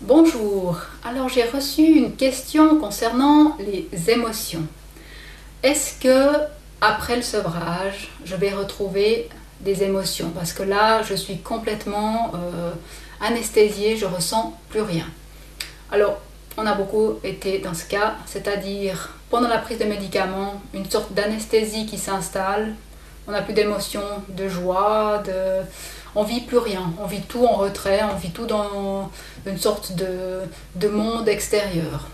Bonjour, alors j'ai reçu une question concernant les émotions. Est-ce que après le sevrage, je vais retrouver des émotions? Parce que là, je suis complètement anesthésiée, je ressens plus rien. Alors, on a beaucoup été dans ce cas, c'est-à-dire pendant la prise de médicaments, une sorte d'anesthésie qui s'installe. On n'a plus d'émotions, de joie, on vit plus rien, on vit tout en retrait, on vit tout dans une sorte de monde extérieur.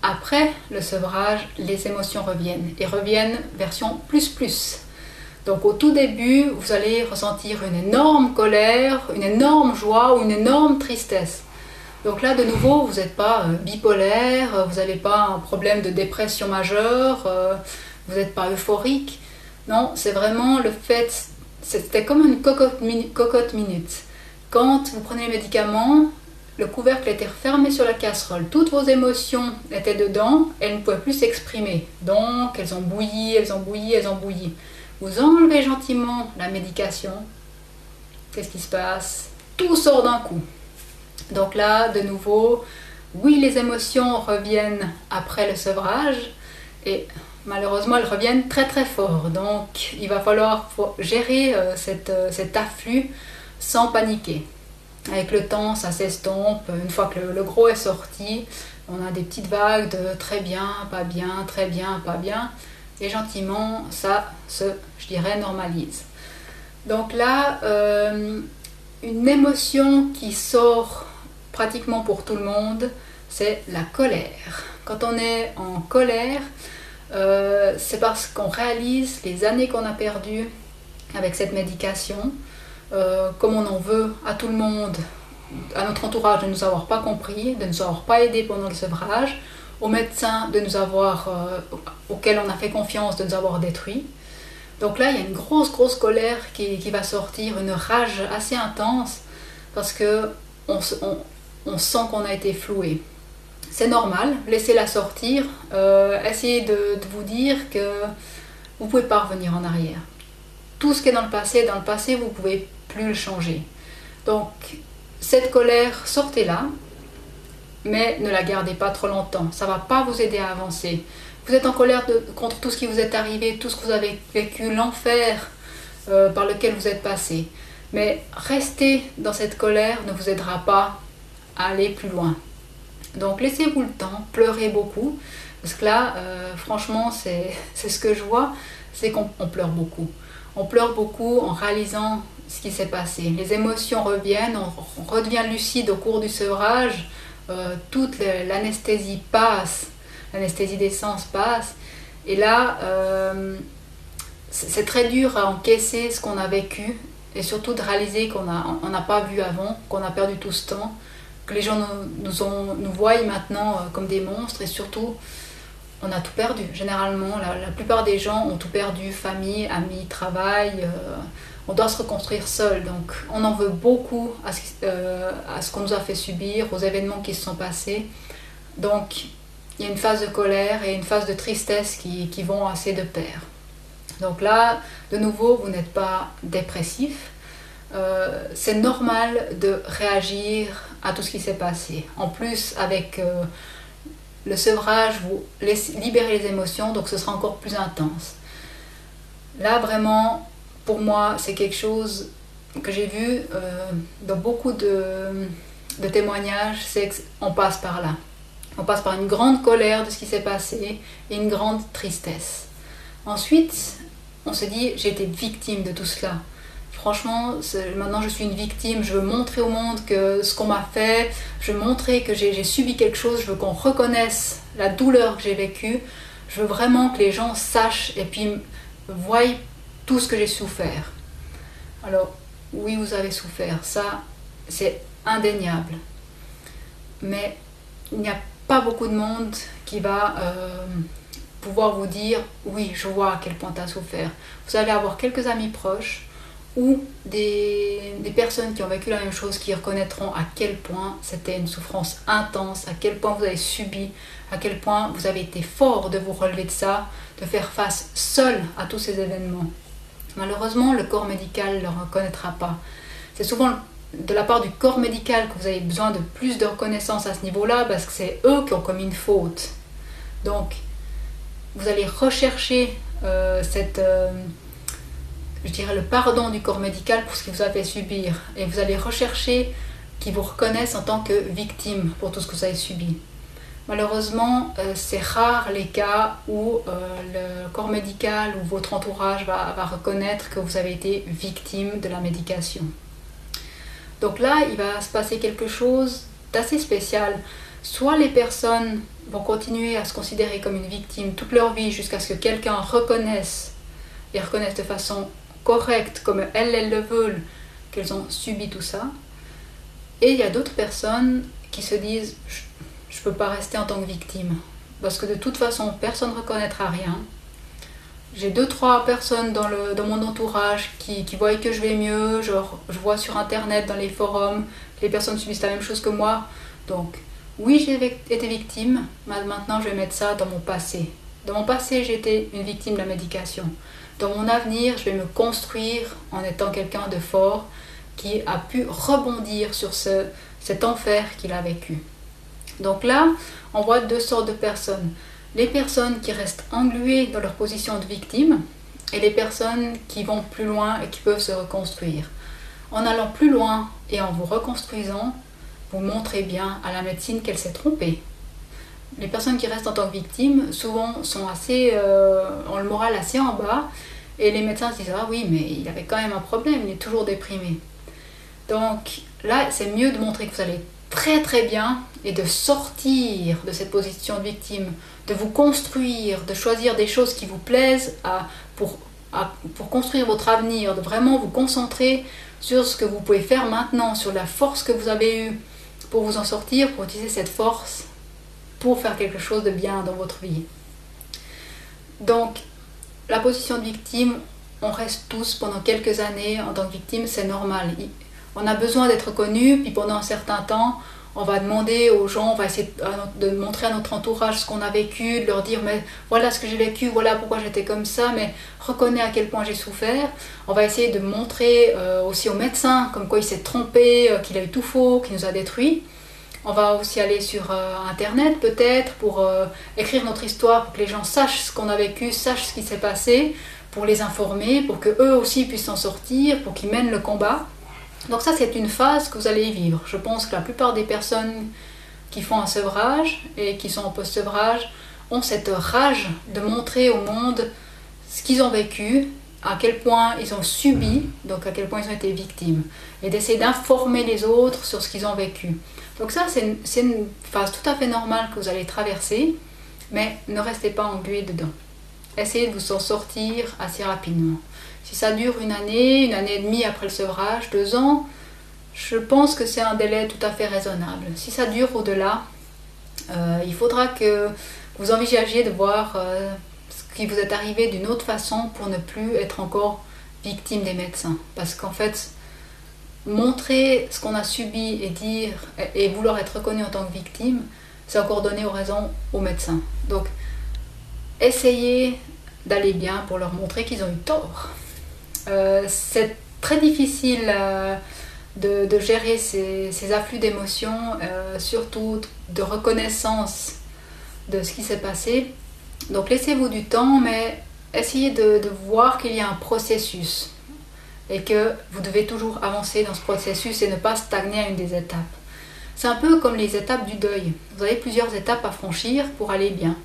Après le sevrage, les émotions reviennent, et reviennent version plus. Donc au tout début, vous allez ressentir une énorme colère, une énorme joie ou une énorme tristesse. Donc là, de nouveau, vous n'êtes pas bipolaire, vous n'avez pas un problème de dépression majeure, vous n'êtes pas euphorique. Non, c'est vraiment le fait, c'était comme une cocotte minute. Quand vous prenez les médicaments, le couvercle était refermé sur la casserole. Toutes vos émotions étaient dedans, elles ne pouvaient plus s'exprimer. Donc, elles ont bouilli. Vous enlevez gentiment la médication. Qu'est-ce qui se passe? Tout sort d'un coup. Donc là, de nouveau, oui, les émotions reviennent après le sevrage. Et malheureusement, elles reviennent très fort. Donc, il va falloir gérer cet afflux sans paniquer. Avec le temps, ça s'estompe. Une fois que le gros est sorti, on a des petites vagues de très bien, pas bien, très bien, pas bien. Et gentiment, ça se, je dirais, normalise. Donc là, une émotion qui sort pratiquement pour tout le monde, c'est la colère. Quand on est en colère, c'est parce qu'on réalise les années qu'on a perdues avec cette médication, comme on en veut à tout le monde, à notre entourage de ne nous avoir pas compris, de ne nous avoir pas aidés pendant le sevrage, aux médecins de nous avoir, auxquels on a fait confiance, de nous avoir détruits. Donc là, il y a une grosse colère qui va sortir, une rage assez intense, parce que on sent qu'on a été floué. C'est normal, laissez-la sortir, essayez de vous dire que vous ne pouvez pas revenir en arrière. Tout ce qui est dans le passé, vous ne pouvez plus le changer. Donc, cette colère, sortez-la, mais ne la gardez pas trop longtemps. Ça ne va pas vous aider à avancer. Vous êtes en colère contre tout ce qui vous est arrivé, tout ce que vous avez vécu, l'enfer par lequel vous êtes passé. Mais rester dans cette colère ne vous aidera pas à aller plus loin. Donc laissez-vous le temps, pleurez beaucoup, parce que là, franchement, c'est ce que je vois, c'est qu'on pleure beaucoup. On pleure beaucoup en réalisant ce qui s'est passé. Les émotions reviennent, on redevient lucide au cours du sevrage, toute l'anesthésie passe, l'anesthésie des sens passe, et là, c'est très dur à encaisser ce qu'on a vécu, et surtout de réaliser qu'on n'a pas vu avant, qu'on a perdu tout ce temps, que les gens nous voient maintenant comme des monstres, et surtout, on a tout perdu. Généralement, la plupart des gens ont tout perdu, famille, amis, travail, on doit se reconstruire seul. Donc, on en veut beaucoup à ce qu'on nous a fait subir, aux événements qui se sont passés. Donc, il y a une phase de colère et une phase de tristesse qui vont assez de pair. Donc là, de nouveau, vous n'êtes pas dépressif. C'est normal de réagir à tout ce qui s'est passé. En plus, avec le sevrage, vous libérez les émotions, donc ce sera encore plus intense. Là, vraiment, pour moi, c'est quelque chose que j'ai vu dans beaucoup de témoignages, c'est qu'on passe par là. On passe par une grande colère de ce qui s'est passé et une grande tristesse. Ensuite, on se dit, j'ai été victime de tout cela. Franchement, maintenant je suis une victime, je veux montrer au monde que ce qu'on m'a fait, je veux montrer que j'ai subi quelque chose, je veux qu'on reconnaisse la douleur que j'ai vécue, je veux vraiment que les gens sachent et puis voient tout ce que j'ai souffert. Alors, oui, vous avez souffert, ça c'est indéniable. Mais il n'y a pas beaucoup de monde qui va pouvoir vous dire, oui, je vois à quel point tu as souffert. Vous allez avoir quelques amis proches, ou des personnes qui ont vécu la même chose, qui reconnaîtront à quel point c'était une souffrance intense, à quel point vous avez subi, à quel point vous avez été fort de vous relever de ça, de faire face seul à tous ces événements. Malheureusement, le corps médical ne le reconnaîtra pas. C'est souvent de la part du corps médical que vous avez besoin de plus de reconnaissance à ce niveau-là, parce que c'est eux qui ont commis une faute. Donc, vous allez rechercher je dirais le pardon du corps médical pour ce qu'il vous a fait subir. Et vous allez rechercher qu'ils vous reconnaissent en tant que victime pour tout ce que vous avez subi. Malheureusement, c'est rare les cas où le corps médical ou votre entourage va reconnaître que vous avez été victime de la médication. Donc là, il va se passer quelque chose d'assez spécial. Soit les personnes vont continuer à se considérer comme une victime toute leur vie jusqu'à ce que quelqu'un reconnaisse de façon correcte, comme elles le veulent, qu'elles ont subi tout ça. Et il y a d'autres personnes qui se disent « je ne peux pas rester en tant que victime, parce que de toute façon, personne ne reconnaîtra rien. J'ai 2-3 personnes dans mon entourage qui voient que je vais mieux, genre, je vois sur internet, dans les forums, que les personnes subissent la même chose que moi. Donc, oui, j'ai été victime, mais maintenant je vais mettre ça dans mon passé. Dans mon passé, j'ai été une victime de la médication. Dans mon avenir, je vais me construire en étant quelqu'un de fort qui a pu rebondir sur cet enfer qu'il a vécu. » Donc là, on voit 2 sortes de personnes. Les personnes qui restent engluées dans leur position de victime et les personnes qui vont plus loin et qui peuvent se reconstruire. En allant plus loin et en vous reconstruisant, vous montrez bien à la médecine qu'elle s'est trompée. Les personnes qui restent en tant que victimes, souvent, ont le moral assez en bas et les médecins se disent « Ah oui, mais il avait quand même un problème, il est toujours déprimé. » Donc là, c'est mieux de montrer que vous allez très très bien et de sortir de cette position de victime, de vous construire, de choisir des choses qui vous plaisent pour construire votre avenir, de vraiment vous concentrer sur ce que vous pouvez faire maintenant, sur la force que vous avez eue pour vous en sortir, pour utiliser cette force pour faire quelque chose de bien dans votre vie. Donc, la position de victime, on reste tous pendant quelques années en tant que victime, c'est normal. On a besoin d'être reconnu, puis pendant un certain temps, on va demander aux gens, on va essayer de montrer à notre entourage ce qu'on a vécu, de leur dire mais voilà ce que j'ai vécu, voilà pourquoi j'étais comme ça, mais reconnais à quel point j'ai souffert. On va essayer de montrer aussi aux médecins comme quoi il s'est trompé, qu'il a eu tout faux, qu'il nous a détruits. On va aussi aller sur internet peut-être pour écrire notre histoire, pour que les gens sachent ce qu'on a vécu, sachent ce qui s'est passé, pour les informer, pour qu'eux aussi puissent s'en sortir, pour qu'ils mènent le combat. Donc ça, c'est une phase que vous allez y vivre. Je pense que la plupart des personnes qui font un sevrage et qui sont en post-sevrage ont cette rage de montrer au monde ce qu'ils ont vécu, à quel point ils ont subi, donc à quel point ils ont été victimes, et d'essayer d'informer les autres sur ce qu'ils ont vécu. Donc ça, c'est une phase tout à fait normale que vous allez traverser, mais ne restez pas englué dedans. Essayez de vous en sortir assez rapidement. Si ça dure une année et demie après le sevrage, 2 ans, je pense que c'est un délai tout à fait raisonnable. Si ça dure au-delà, il faudra que vous envisagiez de voir ce qui vous est arrivé d'une autre façon pour ne plus être encore victime des médecins. Parce qu'en fait, montrer ce qu'on a subi et dire et vouloir être reconnu en tant que victime, c'est encore donner raison aux médecins. Donc, essayez d'aller bien pour leur montrer qu'ils ont eu tort. C'est très difficile de gérer ces afflux d'émotions, surtout de reconnaissance de ce qui s'est passé. Donc laissez-vous du temps, mais essayez de voir qu'il y a un processus et que vous devez toujours avancer dans ce processus et ne pas stagner à une des étapes. C'est un peu comme les étapes du deuil. Vous avez plusieurs étapes à franchir pour aller bien.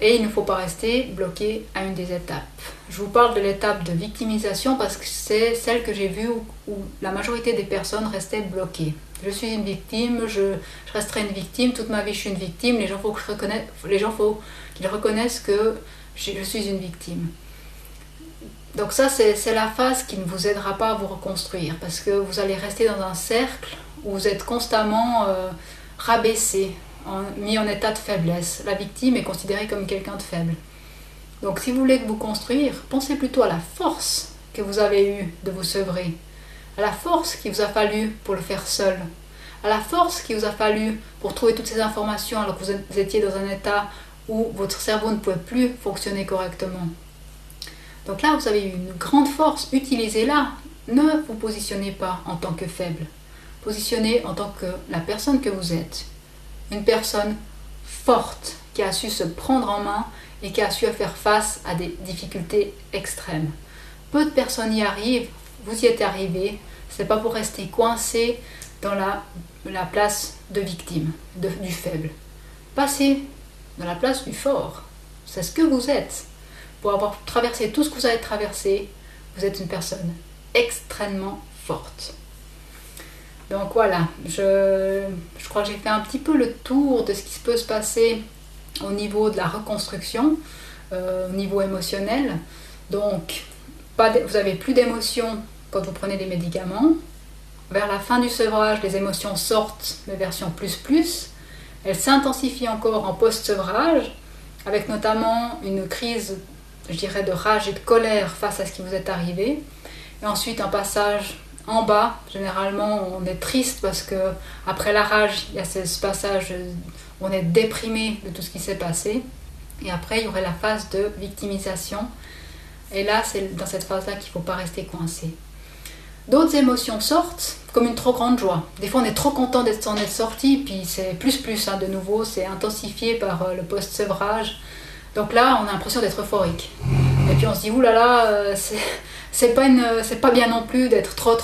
Et il ne faut pas rester bloqué à une des étapes. Je vous parle de l'étape de victimisation parce que c'est celle que j'ai vue où la majorité des personnes restaient bloquées. Je suis une victime, je resterai une victime, toute ma vie je suis une victime, les gens faut qu'ils reconnaissent que je suis une victime. Donc ça c'est la phase qui ne vous aidera pas à vous reconstruire parce que vous allez rester dans un cercle où vous êtes constamment rabaissé, mis en état de faiblesse. La victime est considérée comme quelqu'un de faible. Donc si vous voulez vous construire, pensez plutôt à la force que vous avez eue de vous sevrer, à la force qu'il vous a fallu pour le faire seul, à la force qu'il vous a fallu pour trouver toutes ces informations alors que vous étiez dans un état où votre cerveau ne pouvait plus fonctionner correctement. Donc là, vous avez eu une grande force, utilisez-la. Ne vous positionnez pas en tant que faible. positionnez en tant que la personne que vous êtes. Une personne forte qui a su se prendre en main et qui a su faire face à des difficultés extrêmes. Peu de personnes y arrivent, vous y êtes arrivé, c'est pas pour rester coincé dans la place de victime, du faible. Passez dans la place du fort, c'est ce que vous êtes. Pour avoir traversé tout ce que vous avez traversé, vous êtes une personne extrêmement forte. Donc voilà, je crois que j'ai fait un petit peu le tour de ce qui peut se passer au niveau de la reconstruction, au niveau émotionnel. Donc, vous n'avez plus d'émotions quand vous prenez des médicaments. Vers la fin du sevrage, les émotions sortent, mais version plus. Elles s'intensifient encore en post-sevrage, avec notamment une crise, je dirais, de rage et de colère face à ce qui vous est arrivé. Et ensuite, un passage en bas. Généralement, on est triste parce que après la rage, il y a ce passage où on est déprimé de tout ce qui s'est passé. Et après, il y aurait la phase de victimisation. Et là, c'est dans cette phase-là qu'il ne faut pas rester coincé. D'autres émotions sortent, comme une trop grande joie. Des fois, on est trop content d'être sorti, puis c'est plus, hein, de nouveau, c'est intensifié par le post-sevrage. Donc là, on a l'impression d'être euphorique. Et puis on se dit, oulala, c'est pas bien non plus d'être trop.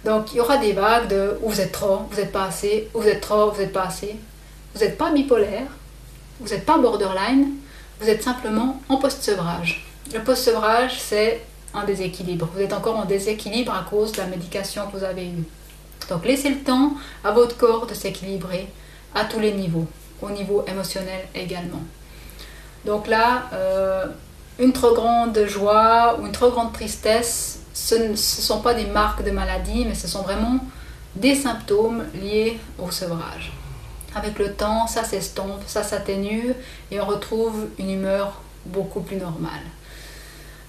Donc il y aura des vagues de où vous êtes trop, vous n'êtes pas assez, où vous êtes trop, vous n'êtes pas assez. Vous n'êtes pas bipolaire, vous n'êtes pas borderline, vous êtes simplement en post-sevrage. Le post-sevrage, c'est un déséquilibre. Vous êtes encore en déséquilibre à cause de la médication que vous avez eue. Donc laissez le temps à votre corps de s'équilibrer à tous les niveaux, au niveau émotionnel également. Donc là, une trop grande joie ou une trop grande tristesse, ce ne sont pas des marques de maladie, mais ce sont vraiment des symptômes liés au sevrage. Avec le temps, ça s'estompe, ça s'atténue et on retrouve une humeur beaucoup plus normale.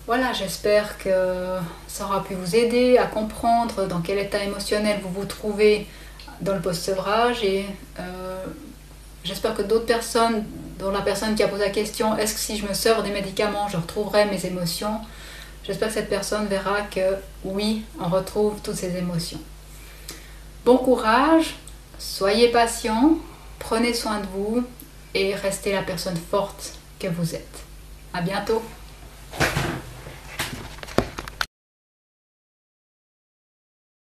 Voilà, j'espère que ça aura pu vous aider à comprendre dans quel état émotionnel vous vous trouvez dans le post-sevrage et j'espère que d'autres personnes, dont la personne qui a posé la question, est-ce que si je me sevre des médicaments, je retrouverai mes émotions? J'espère que cette personne verra que oui, on retrouve toutes ces émotions. Bon courage, soyez patient, prenez soin de vous et restez la personne forte que vous êtes. À bientôt!